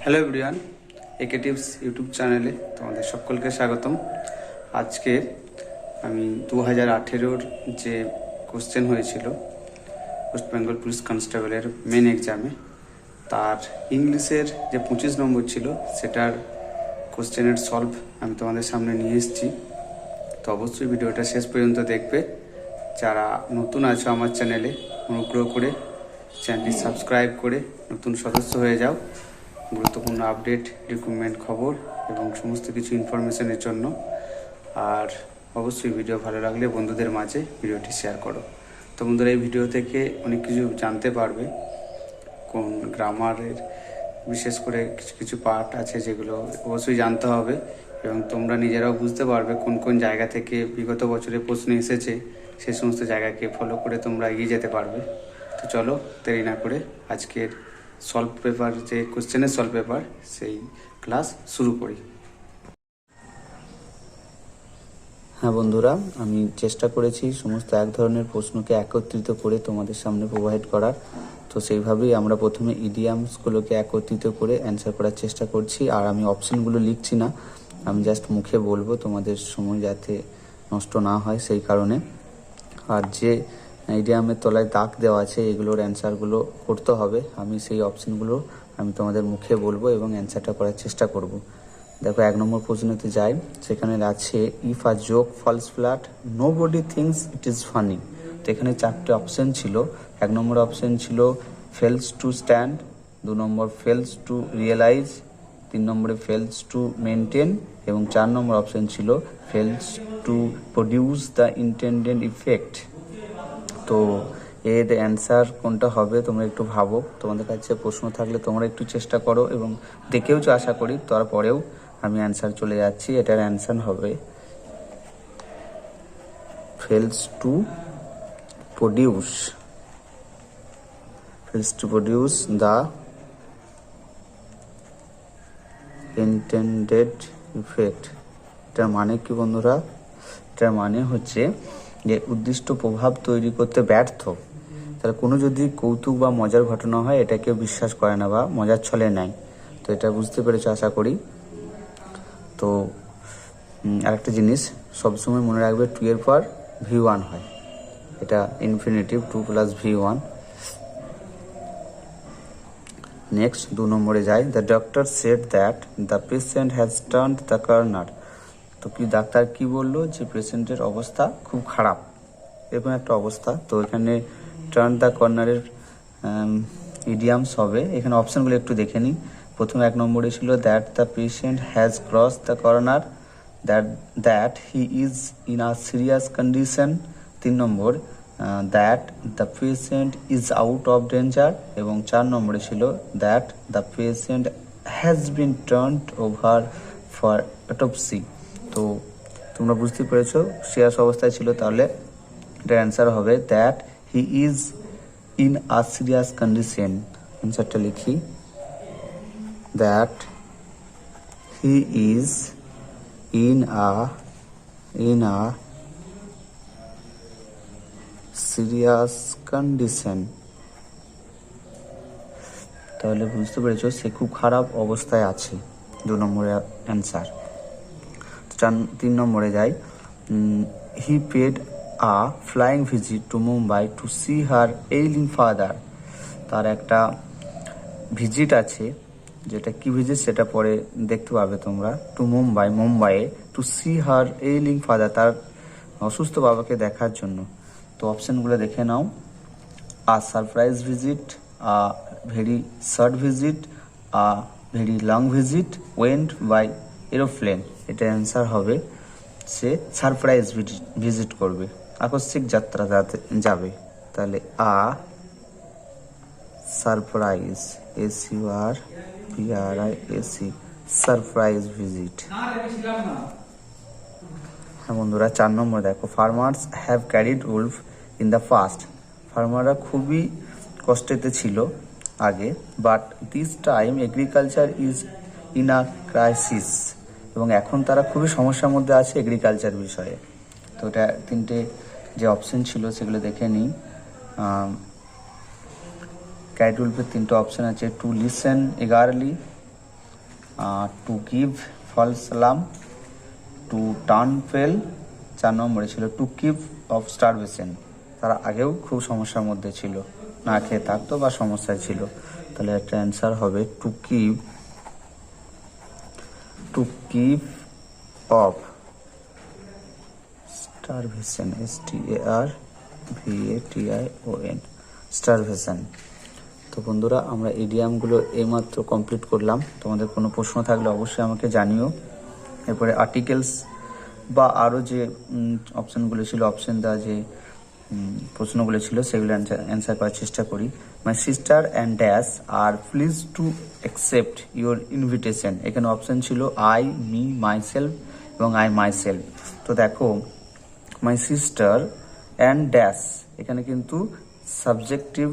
Hello everyone, একে tips YouTube চ্যানেলে তোমাদের সকলকে স্বাগতম। আজকে আমি 2018-র যে কোশ্চেন হয়েছিল ওয়েস্ট বেঙ্গল পুলিশ কনস্টেবলের মেন এক্সামে, তার ইংলিশের যে 25 নম্বর ছিল সেটার কোশ্চেনের সলভ আমি তোমাদের সামনে নিয়ে এসেছি। তো অবশ্যই ভিডিওটা শেষ পর্যন্ত দেখবে। যারা নতুন আছো আমার চ্যানেলে, অনুগ্রহ করে চ্যানেলটি সাবস্ক্রাইব করে নতুন সদস্য হয়ে যাও। গুরুত্বপূর্ণ আপডেট, রিক্রুটমেন্ট খবর এবং সমস্ত কিছু ইনফরমেশনের জন্য। আর অবশ্যই ভিডিও ভালো লাগলে বন্ধুদের মাঝে ভিডিওটি শেয়ার করো। তো বন্ধুরা, এই ভিডিও থেকে অনেক কিছু জানতে পারবে। কোন গ্রামারের বিশেষ করে কিছু কিছু পার্ট আছে যেগুলো অবশ্যই জানতে হবে, এবং তোমরা নিজেরাও বুঝতে পারবে কোন কোন জায়গা থেকে বিগত বছরে প্রশ্ন এসেছে। সেই সমস্ত জায়গাকে ফলো করে তোমরা এগিয়ে যেতে পারবে। তো চলো দেরি না করে আজকের সলভ পেপার, যে কোশ্চেনের সলভ পেপার, সেই ক্লাস শুরু করি। হ্যাঁ বন্ধুরা, আমি চেষ্টা করেছি সমস্ত এক ধরনের প্রশ্নকে একত্রিত করে তোমাদের সামনে প্রোভাইড করার। তো সেইভাবেই আমরা প্রথমে ইডিয়ামসগুলোকে একত্রিত করে অ্যান্সার করার চেষ্টা করছি। আর আমি অপশনগুলো লিখছি না, আমি জাস্ট মুখে বলবো, তোমাদের সময় যাতে নষ্ট না হয় সেই কারণে। আর যে ইডিয়ামের তলায় দাগ দেওয়া আছে এগুলোর অ্যান্সারগুলো করতে হবে। আমি সেই অপশনগুলো আমি তোমাদের মুখে বলবো এবং অ্যান্সারটা করার চেষ্টা করব। দেখো, 1 নম্বর প্রশ্নতে যাই। সেখানে আছে if a joke falls flat nobody thinks it is funny. তো এখানে 4টে অপশন ছিল। 1 নম্বর অপশন ছিল ফেলস টু স্ট্যান্ড, 2 নম্বর ফেলস টু রিয়েলাইজ, 3 নম্বরে ফেলস টু মেনটেন এবং 4 নম্বর অপশন ছিল fails to produce the intended effect. তো এর অ্যান্সার কোনটা হবে তোমরা একটু ভাবো। তোমাদের কাছে প্রশ্ন থাকলে তোমরা একটু চেষ্টা করো এবং দেখেওছো আশা করি। তারপরেও আমি অ্যান্সার চলে যাচ্ছি। এটার অ্যান্সার হবে fails to produce, the intended effect. এটার মানে কি বন্ধুরা? এটার মানে হচ্ছে যে উদ্দিষ্ট প্রভাব তৈরি করতে ব্যর্থ। তাহলে কোনো যদি কৌতুক বা মজার ঘটনা হয় এটা কেউ বিশ্বাস করে না বা মজার ছলে নেয়। তো এটা বুঝতে পেরেছো আশা করি। তো আরেকটা জিনিস সবসময় মনে রাখবে, 2 এর পর V1 হয়, এটা ইনফিনিটিভ, 2 + V1। নেক্সট 2 নম্বরে যাই। The doctor said that the patient has turned the corner. তো কি ডাক্তার কি বললো? যে পেশেন্টের অবস্থা খুব খারাপ, এরকম একটা অবস্থা। তো এখানে টার্ন দ্য কর্নারের ইডিয়ামস হবে। এখানে অপশনগুলো একটু দেখে নিই। প্রথম 1 নম্বরে ছিল that the patient has cross the corner, that he is in a serious condition. 3 number that the patient is out of danger এবং 4 নম্বরে ছিল that the patient has been turned over for autopsy. তো তোমরা বুঝতে পেরেছো serious অবস্থায় ছিল, তাহলে এটার অ্যান্সার হবে that he is in a serious condition. অ্যান্সারটা লিখি, that he is in a serious condition. তাহলে বুঝতে পেরেছো সে খুব খারাপ অবস্থায় আছে। 2 নম্বরের অ্যান্সার। 3 নম্বরে যাই। He paid a flying visit to Mumbai to see her ailing father. তার একটা ভিজিট আছে, যেটা কি ভিজিট সেটা পরে দেখতে পাবে তোমরা। টু মুম্বাইয়ে to see her ailing father, তার অসুস্থ বাবাকে দেখার জন্য। তো অপশনগুলো দেখে নাও। A surprise visit, a very short visit, a very long visit, went by aeroplane. এটা অ্যান্সার হবে সে সারপ্রাইজ ভিজিট করবে, আকস্মিক যাত্রা যাবে। তাহলে a surprise, SURPRISE, surprise visit. হ্যাঁ বন্ধুরা, 4 নম্বর দেখো। Farmers have carried wolf in the past. ফার্মাররা খুবই কষ্টেতে ছিল আগে, but this time agriculture is in a crisis. এবং এখন তারা খুবই সমস্যার মধ্যে আছে এগ্রিকালচার বিষয়ে। তো এটা 3টে যে অপশন ছিল সেগুলো দেখে নিই। ক্যারিড উলফের 3টে অপশন আছে, to listen eagerly, to give false alarm, to turn fail, 4 নম্বরে ছিল টু কিপ অফ স্টারভেশন। তারা আগেও খুব সমস্যার মধ্যে ছিল, না খেয়ে থাকতো বা সমস্যায় ছিল। তাহলে একটা অ্যান্সার হবে to keep of starvation, STARVATION, starvation. তো বন্ধুরা, আমরা ইডিয়ামগুলো এইমাত্র কমপ্লিট করলাম। তোমাদের কোনো প্রশ্ন থাকলে অবশ্যই আমাকে জানিও। এরপরে আর্টিকেলস বা আরও যে অপশানগুলো ছিল, অপশান দেওয়া যে প্রশ্নগুলো ছিল সেগুলো অ্যান্সার করার চেষ্টা করি। My sister and dash are please to accept your invitation. এখানে অপশান ছিল আই, মি, মাইসেলফ এবং আই মাইসেলফ। তো দেখো, মাই সিস্টার অ্যান্ড ড্যাশ, এখানে কিন্তু সাবজেক্টিভ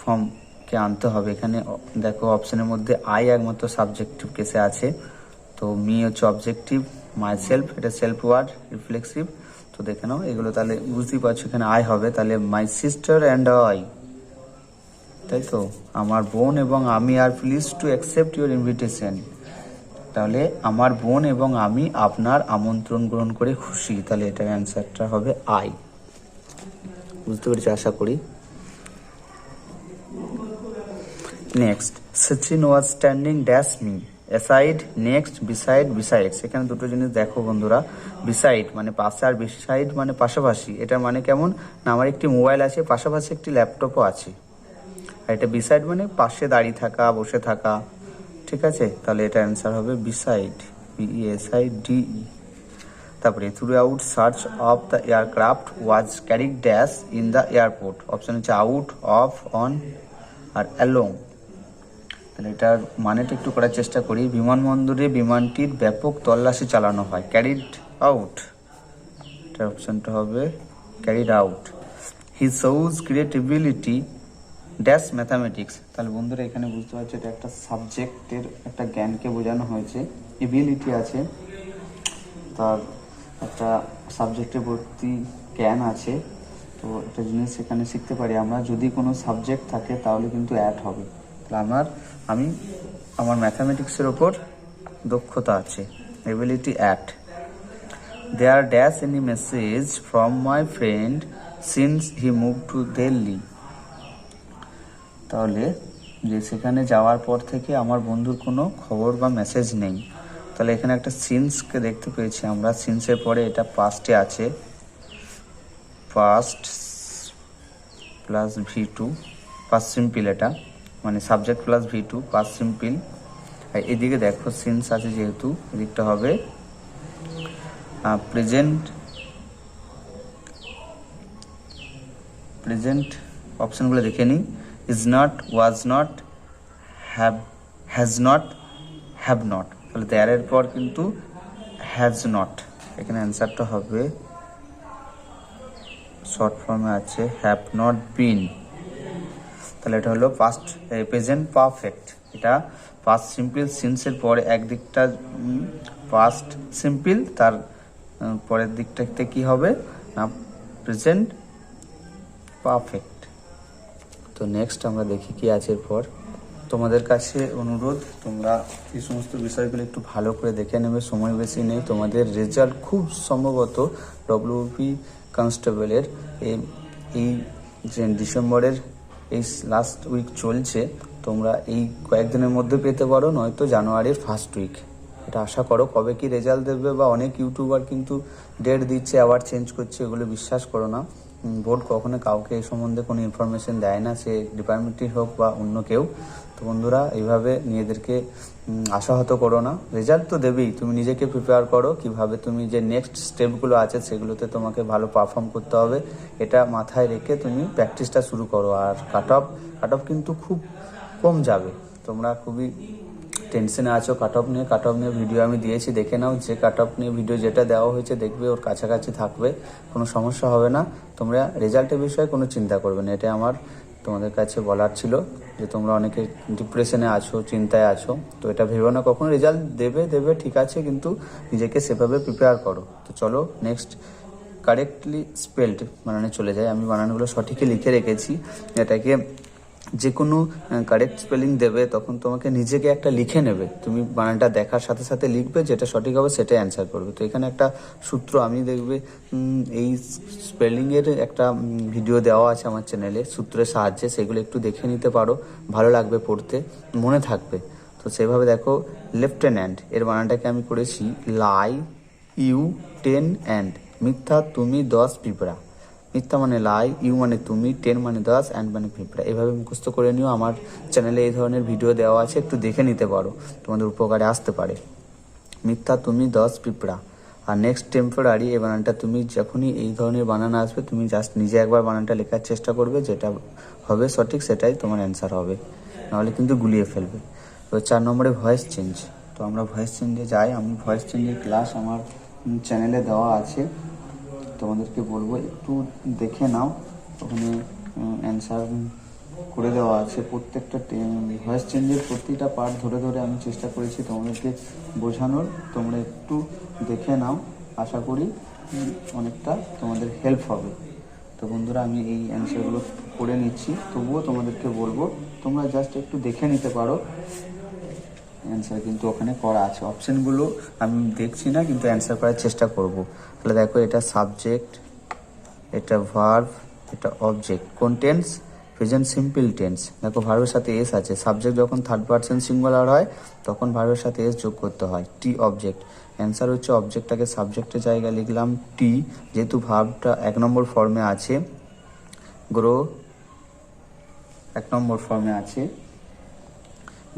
ফর্মকে আনতে হবে। এখানে দেখো অপশানের মধ্যে আই একমাত্র সাবজেক্টিভ কেসে আছে, তো মি হচ্ছে অবজেক্টিভ, মাই সেলফ এটা সেলফ ওয়ার্ড রিফ্লেক্সিভ। তো দেখে নাও, এগুলো তাহলে বুঝতেই পারছো এখানে আই হবে। তাহলে মাই সিস্টার অ্যান্ড আই, তাই তো, আমার বোন এবং আমি are please to accept your invitation. তাহলে আমার বোন এবং আমি আপনার আমন্ত্রণ গ্রহণ করে খুশি। তাহলে এটার অ্যান্সারটা হবে আই। বুঝতে পেরেছি আশা করি। Next, Sachin was standing dash me, aside, next, beside, besides. এখানে দুটো জিনিস দেখো বন্ধুরা, বিসাইড মানে পাশে আর বিসাইড মানে পাশাপাশি। এটার মানে কেমন না, আমার একটি মোবাইল আছে, পাশাপাশি একটি ল্যাপটপও আছে। আর এটা বিসাইড মানে পাশে দাঁড়িয়ে থাকা, বসে থাকা, ঠিক আছে। তাহলে এটা অ্যান্সার হবে বিসাইড, BESIDE। তারপরে throughout search of the aircraft was carried dash in the airport. Option হচ্ছে আউট, অফ, অন আর অ্যালং। তাহলে এটার মানেটা একটু করার চেষ্টা করি। বিমানবন্দরে বিমানটির ব্যাপক তল্লাশি চালানো হয়, ক্যারিড আউট। এটার অপশনটা হবে carried out. He shows creativity dash mathematics. তাহলে বন্ধুরা এখানে বুঝতে পারছি এটা একটা সাবজেক্টের একটা জ্ঞানকে বোঝানো হয়েছে। এবিলিটি আছে, তার একটা সাবজেক্টের প্রতি জ্ঞান আছে। তো একটা জিনিস এখানে শিখতে পারি আমরা, যদি কোনো সাবজেক্ট থাকে তাহলে কিন্তু অ্যাড হবে। তাহলে আমার ম্যাথামেটিক্সের ওপর দক্ষতা আছে, ability add. There dash any message from my friend since he move to Delhi. তাহলে যে সেখানে যাওয়ার পর থেকে আমার বন্ধুর কোনো খবর বা মেসেজ নেই। তাহলে এখানে একটা সিন্সকে দেখতে পেয়েছি আমরা, সিন্সের পরে এটা পাস্টে আছে, past plus V2, past simple, এটা মানে subject plus V2 past simple. আর এদিকে দেখো সিন্স আছে যেহেতু, এদিকটা হবে প্রেজেন্ট অপশনগুলো দেখে নিই। Is not, was not, has not, have not. তাহলে দেয়ারের পর কিন্তু হ্যাজ নট। এখানে অ্যান্সারটা হবে শর্ট ফর্মে আছে হ্যাভ নট বিন। তাহলে এটা হলো পাস্ট প্রেজেন্ট পারফেক্ট। এটা পাস্ট সিম্পল, সিন্সের পরে একদিকটা পাস্ট সিম্পল, তার পরের দিকটাতে কি হবে না প্রেজেন্ট পারফেক্ট। তো নেক্সট আমরা দেখি কি আছে এরপর। তোমাদের কাছে অনুরোধ, তোমরা এই সমস্ত বিষয়গুলো একটু ভালো করে দেখে নেবে, সময় বেশি নেই। তোমাদের রেজাল্ট খুব সম্ভবত WP কনস্টেবলের এই যে ডিসেম্বরের এই লাস্ট উইক চলছে, তোমরা এই কয়েকদিনের মধ্যে পেতে পারো, নয়তো জানুয়ারির ফার্স্ট উইক। এটা আশা করো। কবে কি রেজাল্ট দেবে বা অনেক ইউটিউবার কিন্তু ডেট দিচ্ছে আবার চেঞ্জ করছে, এগুলো বিশ্বাস করো না। বোর্ড কখনো কাউকে এই সম্বন্ধে কোনো ইনফরমেশন দেয় না, সে ডিপার্টমেন্টই হোক বা অন্য কেউ। তো বন্ধুরা, এইভাবে নিজেদেরকে আশাহত করো না, রেজাল্ট তো দেবেই। তুমি নিজেকে প্রিপেয়ার করো কিভাবে তুমি যে নেক্সট স্টেপগুলো আছে সেগুলোতে তোমাকে ভালো পারফর্ম করতে হবে, এটা মাথায় রেখে তুমি প্র্যাকটিসটা শুরু করো। আর কাট অফ কিন্তু খুব কম যাবে। তোমরা খুবই টেনশনে আছো কাট অফ নিয়ে ভিডিও আমি দিয়েছি, দেখে নাও। যে কাট অফ নিয়ে ভিডিও যেটা দেওয়া হয়েছে দেখবে ওর কাছাকাছি থাকবে, কোনো সমস্যা হবে না। তোমরা রেজাল্টের বিষয়ে কোনো চিন্তা করবে না, এটা আমার তোমাদের কাছে বলার ছিল। যে তোমরা অনেকে ডিপ্রেশনে আছো, চিন্তায় আছো, তো এটা ভেবো না কখনো। রেজাল্ট দেবে ঠিক আছে, কিন্তু নিজেকে সেভাবে প্রিপেয়ার করো। তো চলো নেক্সট, কারেক্টলি স্পেলড বানানে চলে যায়। আমি বানানগুলো সঠিকই লিখে রেখেছি, এটাকে যে কোনো কারেক্ট স্পেলিং দেবে তখন তোমাকে নিজেকে একটা লিখে নেবে, তুমি বানানটা দেখার সাথে সাথে লিখবে, যেটা সঠিক হবে সেটাই অ্যান্সার করবে। তো এখানে একটা সূত্র আমি দেখবে এই স্পেলিংয়ের একটা ভিডিও দেওয়া আছে আমার চ্যানেলে সূত্রের সাহায্যে, সেগুলো একটু দেখে নিতে পারো, ভালো লাগবে পড়তে, মনে থাকবে। তো সেভাবে দেখো, লেফটেন্যান্ট এর বানানটাকে আমি করেছি লাই ইউ 10 অ্যান্ড, মিথ্যা তুমি 10 পিঁপড়া। মিথ্যা মানে লাই, ইউ মানে তুমি, 10 মানে 10, অ্যান্ড মানে পিঁপড়া। এভাবে মুখস্থ করে নিও, আমার চ্যানেলে এই ধরনের ভিডিও দেওয়া আছে, একটু দেখে নিতে পারো, তোমাদের উপকারে আসতে পারে। মিথ্যা তুমি 10 পিঁপড়া। আর নেক্সট টেম্পোরারি, এই বানানটা তুমি যখনই এই ধরনের বানান আসবে তুমি জাস্ট নিজে একবার বানানটা লেখার চেষ্টা করবে, যেটা হবে সঠিক সেটাই তোমার অ্যান্সার হবে, নাহলে কিন্তু গুলিয়ে ফেলবে। তো 4 নম্বরে ভয়েস চেঞ্জ। তো আমরা ভয়েস চেঞ্জে যাই, আমি ভয়েস চেঞ্জের ক্লাস আমার চ্যানেলে দেওয়া আছে, তোমাদেরকে বলবো একটু দেখে নাও, ওখানে অ্যান্সার করে দেওয়া আছে। প্রত্যেকটা ভয়েস চেঞ্জের প্রতিটা পার্ট ধরে ধরে আমি চেষ্টা করেছি তোমাদেরকে বোঝানোর, তোমরা একটু দেখে নাও, আশা করি অনেকটা তোমাদের হেল্প হবে। তো বন্ধুরা, আমি এই অ্যান্সারগুলো করে নিচ্ছি, তবুও তোমাদেরকে বলবো তোমরা জাস্ট একটু দেখে নিতে পারো, অ্যান্সার কিন্তু ওখানে করা আছে। অপশানগুলো আমি দেখছি না, কিন্তু অ্যান্সার করার চেষ্টা করব। তাহলে দেখো, এটা সাবজেক্ট, এটা ভার্ব, এটা অবজেক্ট। কোন টেন্স? Present simple tense. দেখো, ভার্বের সাথে এস আছে, সাবজেক্ট যখন থার্ড পারসন সিঙ্গুলার হয় তখন ভার্বের সাথে এস যোগ করতে হয়। টি অবজেক্ট, অ্যান্সার হচ্ছে অবজেক্টটাকে সাবজেক্টের জায়গায় লিখলাম টি, যেহেতু ভার্বটা 1 নম্বর ফর্মে আছে। গ্রো 1 নম্বর ফর্মে আছে।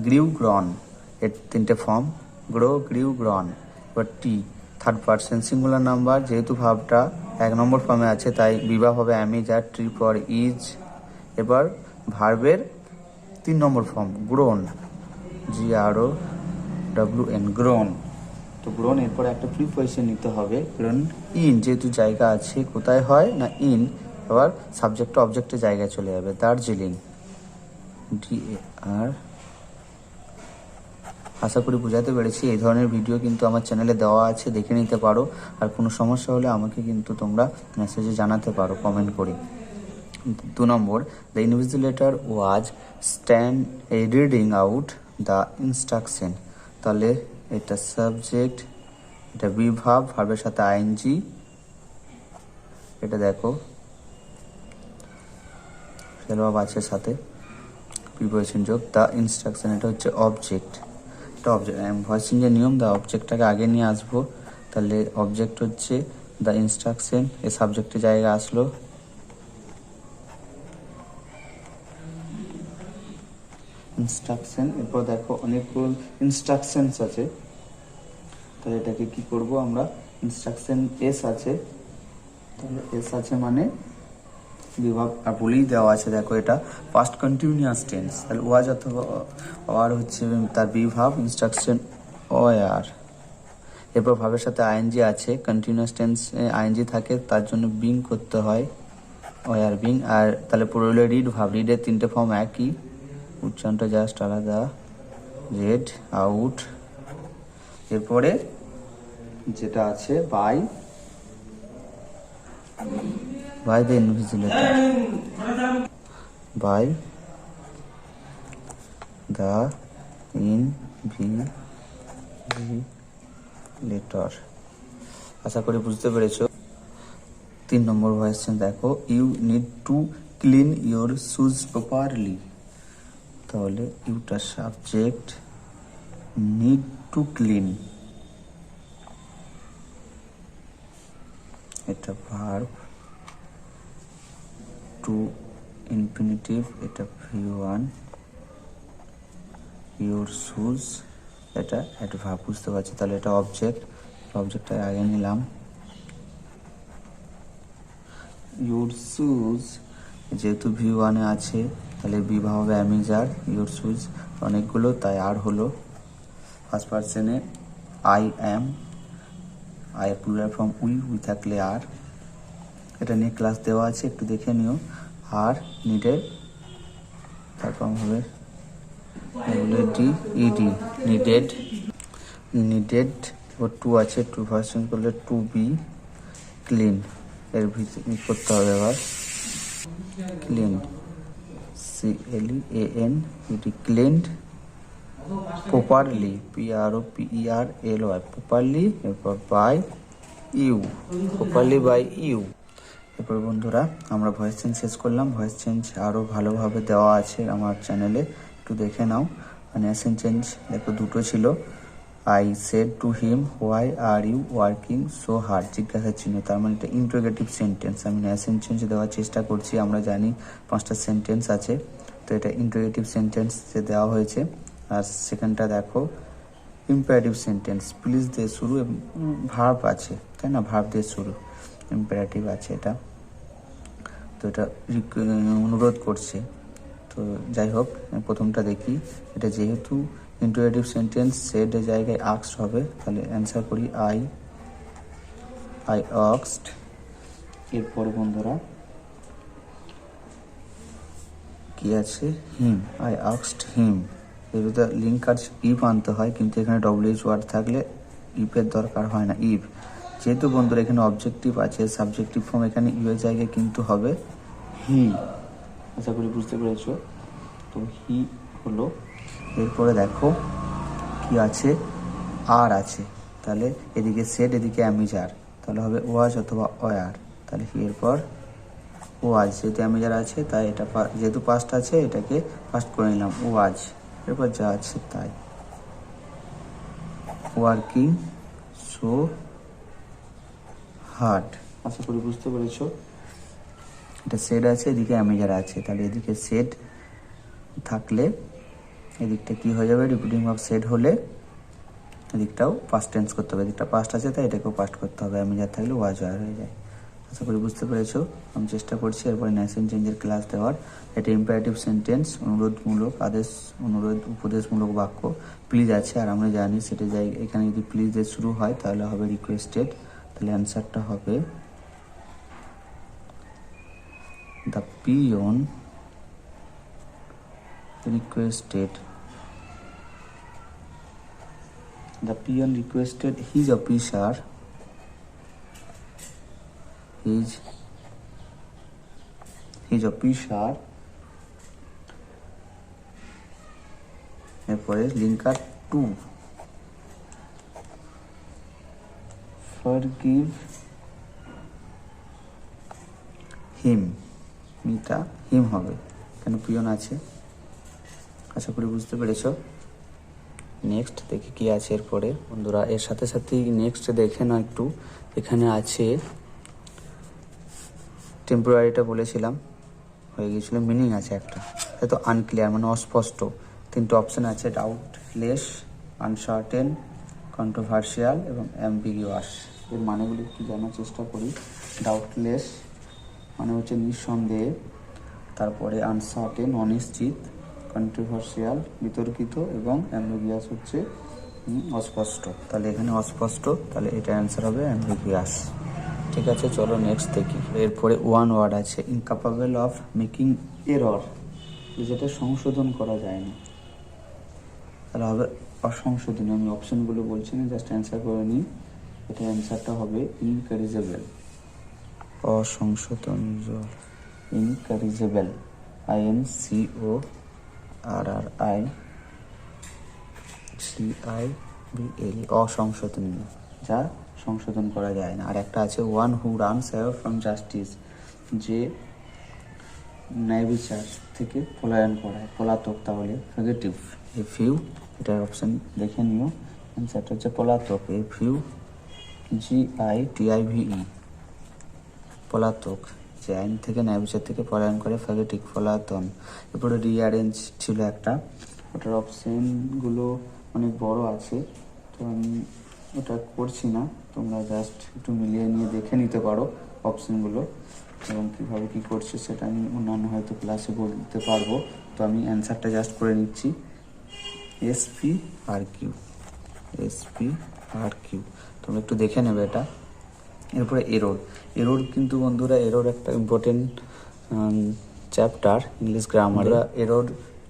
গ্রিউ গ্রন এর 3টে ফর্ম, গ্রো, গ্রিউ, গ্রন। এবার টি থার্ড পারসন সিঙ্গুলার নাম্বার, যেহেতু ভার্বটা 1 নম্বর ফর্মে আছে তাই বিভাব হবে অ্যামিজ, আর ট্রি ফর ইজ। এবার ভার্বের 3 নম্বর ফর্ম গ্রোন, GROWN, গ্রোন। তো গ্রোন, এরপর একটা প্রিপোজিশন নিতে হবে, গ্রোন ইন, যেহেতু জায়গা আছে, কোথায় হয় না ইন, এবার সাবজেক্টটা অবজেক্টের জায়গায় চলে যাবে। দার্জিলিং, DAR। আশা করি বোঝাতে পেরেছি। এই ধরনের ভিডিও কিন্তু আমার চ্যানেলে দেওয়া আছে, দেখে নিতে পারো। আর কোনো সমস্যা হলে আমাকে কিন্তু তোমরা মেসেজে জানাতে পারো, কমেন্ট করে। 2 নম্বর, the invigilator was stand reading out the instruction. তাহলে এটা সাবজেক্ট, এটা বিভাব, ভার্বের সাথে আইএনজি। এটা দেখো ফেলভাব আছে সাথে, প্রিপোজিশন যোগ, দ্য ইনস্ট্রাকশন, এটা হচ্ছে অবজেক্ট। এটা অবজেক্ট, ভয়েস চেঞ্জের নিয়ম, দ্য অবজেক্টটাকে আগে নিয়ে আসবো। তাহলে অবজেক্ট হচ্ছে দ্য ইনস্ট্রাকশন, এ সাবজেক্টের জায়গায় আসলো। ইনস্ট্রাকশন, এরপর দেখো অনেকগুলো ইনস্ট্রাকশনস আছে, তাহলে এটাকে কি করব আমরা, ইনস্ট্রাকশন এস আছে, তাহলে এস আছে মানে বিভাগ বলেই দেওয়া আছে। দেখো, এটা পাস্ট কন্টিনিউয়াস টেন্স, তাহলে ওয়াজ অথবা ওয়ার হচ্ছে তার বিভাব, ইনস্ট্রাকশন ওয়ার। এরপর ভাবের সাথে আইএনজি আছে, কন্টিনিউয়াস টেন্স আইএনজি থাকে, তার জন্য বিং করতে হয়, ওয়ার বিং। আর তাহলে পুরো রিড ভাব, রিডের 3টে ফর্ম একই, উচ্চারণটা জাস্ট আলাদা, রেড আউট। এরপরে যেটা আছে by the invigilator, by the invigilator. আশা করি বুঝতে পেরেছো। 3 নম্বর ভয়েস চেঞ্জ দেখো, you need to clean your shoes properly. তাহলে ইউটা সাবজেক্ট, নিড টু ক্লিন এটা ভার্ব, টু ইনফিনিটিভ, এটা V1, ইউর শুজ এটা অ্যাডভার্ব। বুঝতে পারছি, তাহলে এটা অবজেক্ট, অবজেক্টটা আগে নিলাম। ইউর শুজ যেহেতু V1-এ আছে তাহলে বিভা হবে অ্যামিজার, ইউর শুজ অনেকগুলো তাই আর হলো। ফার্স্ট পার্সনে I am, I plural form we থাকলে আর। এটা নিয়ে ক্লাস দেওয়া আছে, একটু দেখে নিও। আর নিডেড, তারপর হবে ইডি, নিডেড, নিডেড। এবার টু আছে, টু ভার্সন করলে টু বি ক্লিন, এর করতে হবে এবার clean, CLEAN, reclaimed properly, PROPERLY, properly, এরপর by you, properly by you। এরপর বন্ধুরা আমরা ভয়েস চেঞ্জ শেষ করলাম। ভয়েস চেঞ্জ আরও ভালোভাবে দেওয়া আছে আমার চ্যানেলে, একটু দেখে নাও। নেশন চেঞ্জ দেখো দুটো ছিল। I said to him why are you working so hard, জিজ্ঞাসা চিহ্ন, তার মানে এটা ইন্টারোগেটিভ সেন্টেন্স। আমি নেশন চেঞ্জ দেওয়ার চেষ্টা করছি। আমরা জানি 5টা সেন্টেন্স আছে, তো এটা ইন্টারোগেটিভ সেন্টেন্স যে দেওয়া হয়েছে। আর সেকেন্ডটা দেখো ইম্পারেটিভ সেন্টেন্স, প্লিজ দিয়ে শুরু এবং ভার্ব আছে, তাই না, ভার্ব দিয়ে শুরু, ইম্পারেটিভ আছে এটা। তো এটা অনুরোধ করছে। তো যাই হোক, প্রথমটা দেখি। এটা যেহেতু ইন্টারোগেটিভ সেন্টেন্স, সেডের জায়গায় আক্সড হবে, তাহলে অ্যান্সার করি আই আক্সড। এরপরে বন্ধুরা কি আছে, হিম, আই আক্সড হিম। এগুলো লিঙ্ক কার্ড ইফ আনতে হয়, কিন্তু এখানে WH ওয়ার্ড থাকলে ইফের দরকার হয় না। ইফ যেহেতু বন্ধুরা এখানে অবজেক্টিভ আছে, সাবজেক্টিভ ফর্ম এখানে ইউ এর জায়গায় কিন্তু হবে হি। আশা করি বুঝতে পেরেছো। তো হি হলো। এরপরে দেখো কি আছে, আর আছে, তাহলে এদিকে সেট, এদিকে অ্যামিজার, তাহলে হবে ওয়াজ অথবা ওয়ার। তাহলে হি এরপর ওয়াজ, যেহেতু অ্যামিজার আছে তাই এটা যেহেতু পাস্ট আছে এটাকে ফার্স্ট করে নিলাম, ওয়াজ। এরপর যা আছে তাই, ওয়ার্কিং সো হার্ড। আশা করি বুঝতে পেরেছো। এটা সেট আছে, এদিকে অ্যামিজার আছে, তাহলে এদিকে সেট থাকলে এদিকটা কি হয়ে যাবে, রিপিটিং অফ সেট হলে এদিকটাও পাস্ট টেন্স করতে হবে। এদিকটা পাস্ট আছে তাই এটাকেও পাস্ট করতে হবে, অ্যামিজার থাকলে ওয়াজ ওয়ার হয়ে যায়। আশা করি বুঝতে পেরেছো। আমি চেষ্টা করছি এরপরে নেশন চেঞ্জের ক্লাস দেওয়ার। এটা ইম্পারেটিভ সেন্টেন্স, অনুরোধমূলক আদেশ, অনুরোধ উপদেশমূলক বাক্য। প্লিজ আছে, আর আমরা জানি সেটা যাই, এখানে যদি প্লিজ দিয়ে শুরু হয় তাহলে হবে রিকোয়েস্টেড। তাহলে অ্যান্সারটা হবে the peon requested, the peon requested his officer এরপরে লিঙ্কার টু forgive him, এটা হিম হবে, কেন পিয়ন আছে। আশা করি বুঝতে পেরেছো। নেক্সট দেখি কি আছে এরপরে বন্ধুরা। এর সাথে সাথেই নেক্সট দেখে না একটু, এখানে আছে টেম্পোরারিটা বলেছিলাম, হয়ে গিয়েছিল, মিনিং আছে একটা, হয়তো আনক্লিয়ার মানে অস্পষ্ট। 3টে অপশান আছে, ডাউটলেস, আনসার্টেন, কন্ট্রোভার্সিয়াল এবং অ্যাম্বিগুয়াস। এর মানেগুলি একটু জানার চেষ্টা করি। ডাউটলেস মানে হচ্ছে নিঃসন্দেহে, তারপরে আনসার্টেন অনিশ্চিত, কন্ট্রোভার্সিয়াল বিতর্কিত, এবং অ্যাম্বিগুয়াস হচ্ছে অস্পষ্ট। তাহলে এখানে অস্পষ্ট, তাহলে এটা অ্যান্সার হবে অ্যাম্বিগুয়াস। ঠিক আছে, চলো নেক্সট দেখি। এরপরে ওয়ান ওয়ার্ড আছে, ইনক্যাপাবল অফ মেকিং এরর, যেটা সংশোধন করা যায় না, তাহলে হবে অসংশোধনীয়। আমি অপশনগুলো বলছি না, জাস্ট অ্যান্সার করে নিই। এটা অ্যান্সারটা হবে ইনকারেজেবল, অসংশোধনীয়, ইনকারেজেবল, INCORRICIBL, অসংশোধনীয়, যা সংশোধন করা যায় না। আর একটা আছে one who runs away from justice, যে ন্যায় বিচার থেকে পলায়ন করায়, পলাতক, তাহলে নেগেটিভ। এফ ইউ, এটার অপশান দেখে নিও, অ্যান্সারটা হচ্ছে পলাতক, FUGITIVE, পলাতক, যে আইন থেকে ন্যায় বিচার থেকে পলায়ন করে, ফ্যাগেটিক, পলাতন। এরপরে রিঅ্যারেঞ্জ ছিল একটা, ওটার অপশানগুলো অনেক বড় আছে, তো আমি ওটা করছি না, তোমরা জাস্ট একটু মিলিয়ে নিয়ে দেখে নিতে পারো অপশানগুলো, এবং কীভাবে কী করছে সেটা আমি অন্যান্য হয়তো ক্লাসে বলতে পারবো। তো আমি অ্যান্সারটা জাস্ট করে নিচ্ছি, SPRQ, তোমরা একটু দেখে নেবে এটা। এরপরে এরোর কিন্তু বন্ধুরা, এরোর একটা ইম্পর্টেন্ট চ্যাপ্টার ইংলিশ গ্রামারে। এরোর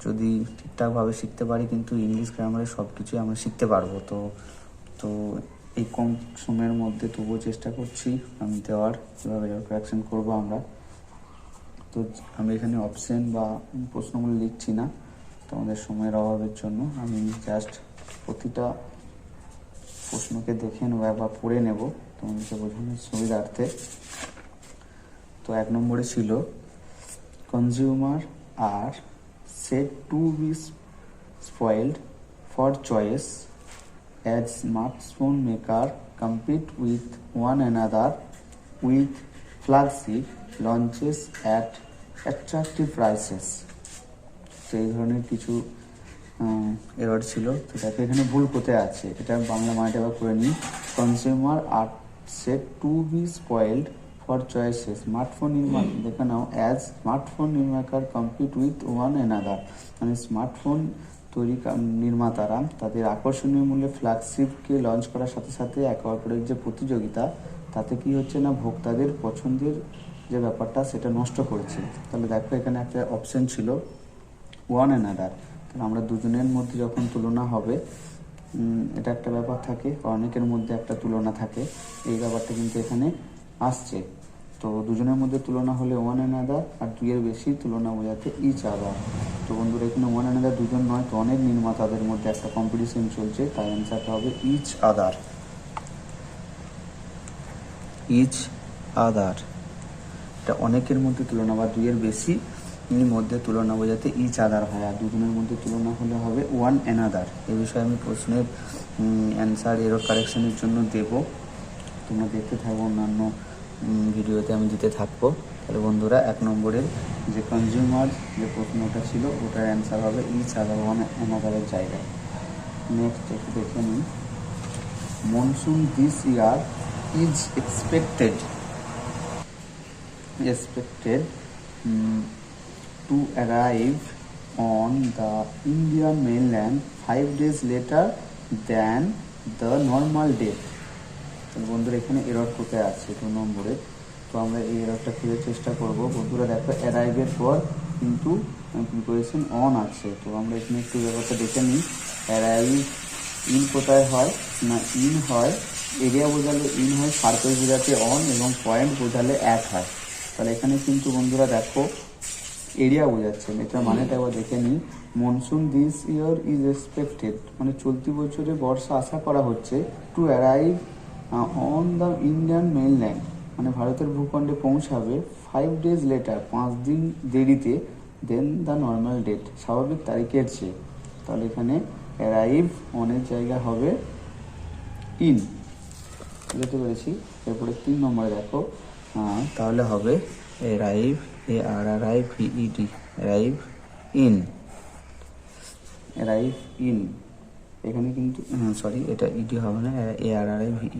যদি ঠিকঠাকভাবে শিখতে পারি, কিন্তু ইংলিশ গ্রামারে সব কিছুই আমরা শিখতে পারবো। তো এই কম সময়ের মধ্যে তবুও চেষ্টা করছি আমি দেওয়ার, কীভাবে এরর কারেকশন করবো আমরা। তো আমি এখানে অপশন বা প্রশ্নগুলো লিখছি না তোমাদের সময়ের অভাবের জন্য। আমি জাস্ট প্রতিটা প্রশ্নকে দেখে নেবো বা পড়ে নেব তোমাদেরকে বোঝানোর সুবিধার্থে। তো 1 নম্বরে ছিল consumer are said to be spoiled for choice as smartphone maker compete with one another with flagship launches at attractive prices। তো এই ধরনের কিছু এরর ছিল। তো দেখো এখানে ভুল কোথায় আছে, এটা বাংলা মানেটা আবার করে নিই। Consumer are said to be spoiled for choices smartphone দেখে নাও অ্যাজ স্মার্টফোন নির্মাতার কম্পিট উইথ ওয়ান অ্যানাদার, মানে স্মার্টফোন নির্মাতারা তাদের আকর্ষণীয় মূল্যে ফ্ল্যাগশিপকে লঞ্চ করার সাথে সাথে একে অপরের যে প্রতিযোগিতা, তাতে কি হচ্ছে না ভোক্তাদের পছন্দের যে ব্যাপারটা সেটা নষ্ট করছে। তাহলে দেখো এখানে একটা অপশন ছিল ওয়ান অ্যানাদার, তাহলে আমরা দুজনের মধ্যে যখন তুলনা হবে এটা একটা ব্যাপার থাকে, অনেকের মধ্যে একটা তুলনা থাকে, এই ব্যাপারটা কিন্তু এখানে আসছে। তো দুজনের মধ্যে তুলনা হলে ওয়ান অ্যানাদার, আর দুইয়ের বেশি তুলনা বোঝাতে ইচ আদার। তো বন্ধুরা এখানে ওয়ান অ্যানাদার দুজন নয়, তো অনেক নির্মাতাদের মধ্যে একটা কম্পিটিশন চলছে, তাই অ্যান্সারটা হবে ইচ আদার। ইচ আদার এটা অনেকের মধ্যে তুলনা বা দুইয়ের বেশি মধ্যে তুলনা বোঝাতে ইচ আদার হয়, আর দুজনের মধ্যে তুলনা হলে হবে ওয়ান অ্যানাদার। এই বিষয়ে আমি প্রশ্নের অ্যান্সার এরর কারেকশনের জন্য দেব, তোমরা দেখতে থাকবো, অন্যান্য ভিডিওতে আমি দিতে থাকবো। তাহলে বন্ধুরা 1 নম্বরের যে কনজিউমার যে প্রশ্নটা ছিল ওটার অ্যান্সার হবে ইচ আদার, ওয়ান অ্যানাদারের জায়গায়। নেক্সট একটু দেখে নিই। Monsoon this year is expected to arrive on the Indian mainland 5 days later than the normal date। তো বন্ধুরা এখানে এরর কোথায় আছে 2 নম্বরে, তো আমরা এই এররটা খুঁজে চেষ্টা করব। বন্ধুরা দেখো অ্যারাইভের পর কিন্তু প্রিপারেশন অন আছে, তো আমরা এখানে একটু ব্যাপারটা দেখে নিই। অ্যারাইভ ইন কোথায় হয় না, ইন হয় এরিয়া বোঝালে ইন হয়, সার্কেল বোঝাতে অন এবং পয়েন্ট বোঝালে অ্যাট হয়। তাহলে এখানে কিন্তু বন্ধুরা দেখো এরিয়া বোঝাচ্ছে, এটা মানেটা একবার দেখে নিই। Monsoon this year is expected মানে চলতি বছরে বর্ষা আশা করা হচ্ছে, to arrive on the Indian mainland মানে ভারতের ভূখণ্ডে পৌঁছাবে 5 days লেটার 5 দিন দেরিতে, দেন দ্য নর্মাল ডেট স্বাভাবিক তারিখের চেয়ে। তাহলে এখানে অ্যারাইভ অনেক জায়গা হবে ইন, বুঝতে পেরেছি। এরপরে 3 নম্বরে দেখো তাহলে হবে arrive ARRIVED arrive in, arrive in এখানে কিন্তু সরি এটা ইডি হবে না,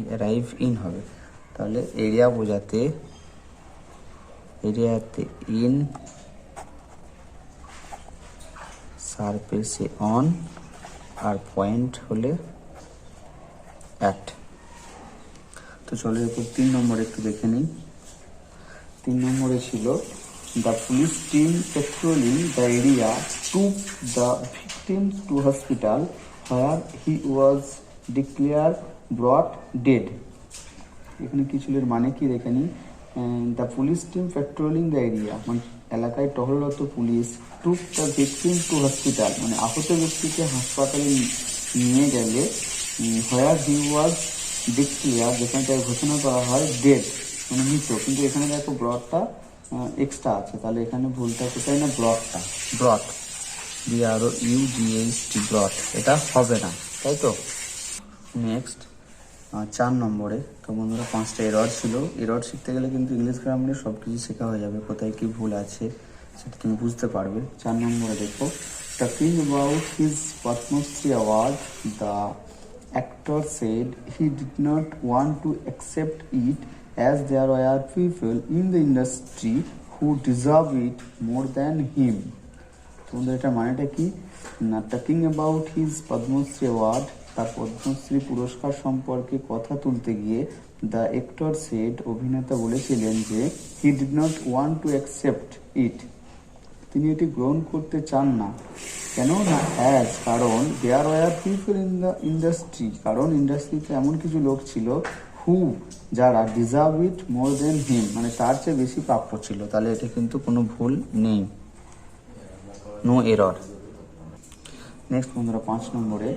অ্যারাইভ ইন হবে। তাহলে এরিয়া বোঝাতে এরিয়াতে ইন, সারফেসে অন, আর পয়েন্ট হলে অ্যাট। তো চলো এরপর 3 নম্বরে একটু দেখে নিই। 3 নম্বরে ছিল the police team patrolling the area took the victim to hospital where he was declare brought dead. এখানে কি ছিল, মানে কি দেখে নিই। The police team patrolling the area মানে এলাকায় টহলরত পুলিশ, took the victim to hospital মানে আহত ব্যক্তিকে হাসপাতালে নিয়ে গেলে, হোয়ার হি ওয়াজ ডিক্লেয়ার যেখানে তার ঘোষণা করা হয় ডেড মানে মৃত, কিন্তু এখানে দেখো ব্রডটা এক্সট্রা আছে, তাহলে এখানে ভুলটা কোথায় না ব্রডটা, ব্রড BROUGHT ব্রড, এটা হবে না, তাই তো। নেক্সট 4 নম্বরে তো বন্ধুরা 5টা এরর ছিল। এরর শিখতে গেলে কিন্তু ইংলিশ গ্রামারে সব কিছু শেখা হয়ে যাবে, কোথায় কি ভুল আছে সেটা তুমি বুঝতে পারবে। 4 নম্বরে দেখো talking about his Padmashri award the actor said he did not want to accept it as there were people in the industry who deserve it more than him। তোমাদের এটা মানেটা কি না, talking about his Padmashri award তার পদ্মশ্রী পুরস্কার সম্পর্কে কথা তুলতে গিয়ে দ্য অ্যাক্টর সেড অভিনেতা বলেছিলেন যে he did not want to accept it তিনি এটি গ্রহণ করতে চান না। কেন না, অ্যাজ কারণ there were people in the industry কারণ ইন্ডাস্ট্রিতে এমন কিছু লোক ছিল হু হু যারা ডিজার্ভ ইট মোর দেন হিম, মানে তার চেয়ে বেশি প্রাপ্য ছিল। তাহলে এটা কিন্তু কোনো ভুল নেই, নো এরর। নেক্সট বন্ধুরা 5 নম্বরে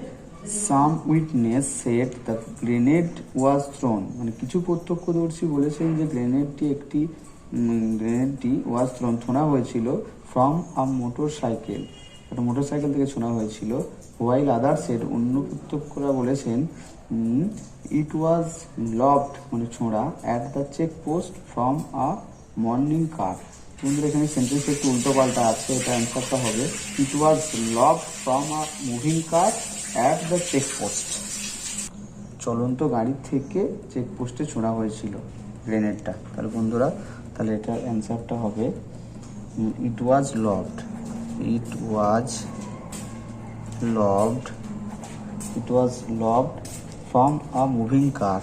some witness said the grenade was thrown, মানে কিছু প্রত্যক্ষদর্শী বলেছেন যে গ্রেনেডটি ওয়াজ থ্রোন ছোঁড়া হয়েছিল ফ্রম আ মোটর সাইকেল, একটা মোটর সাইকেল থেকে ছোঁড়া হয়েছিল। হোয়াইল আদার সেড, অন্য প্রত্যক্ষরা বলেছেন ইট ওয়াজ লবড, মানে ছোঁড়া at the check post from a morning car. বন্ধুরা এখানে সেন্টেন্স একটু উল্টো পাল্টা আছে, এটা অ্যান্সারটা হবে it was lobbed from a moving car at the check post, চলন্ত গাড়ি থেকে চেকপোস্টে ছোঁড়া হয়েছিল গ্রেনেডটা। তাহলে বন্ধুরা তাহলে এটার অ্যান্সারটা হবে it was lobbed, it was lobbed, it was lobbed from a moving car,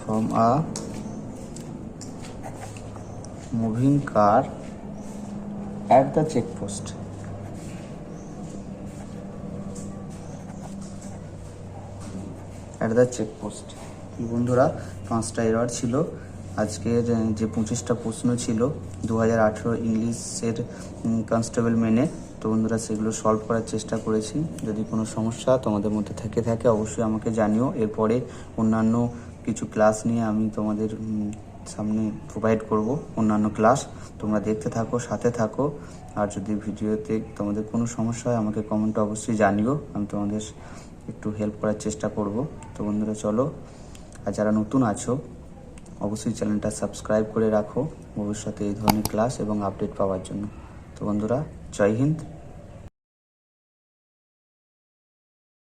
from a moving car at the checkpost. At the checkpost. বন্ধুরা 5টা এরর ছিল আজকের যে 25টা প্রশ্ন ছিল 2018 ইংলিশের কনস্টেবল মেনে। তো বন্ধুরা সেগুলো সলভ করার চেষ্টা করেছি। যদি কোনো সমস্যা তোমাদের মধ্যে থাকে অবশ্যই আমাকে জানিও। এরপরে অন্যান্য কিছু ক্লাস নিয়ে আমি তোমাদের সামনে প্রোভাইড করব অন্যান্য ক্লাস, তোমরা দেখতে থাকো, সাথে থাকো। আর যদি ভিডিওতে তোমাদের কোনো সমস্যা হয় আমাকে কমেন্টে অবশ্যই জানিও, আমি তোমাদের একটু হেল্প করার চেষ্টা করব। তো বন্ধুরা চলো, আর যারা নতুন আছো অবশ্যই চ্যানেলটা সাবস্ক্রাইব করে রাখো ভবিষ্যতে এই ধরনের ক্লাস এবং আপডেট পাওয়ার জন্য। তো বন্ধুরা জয় হিন্দ।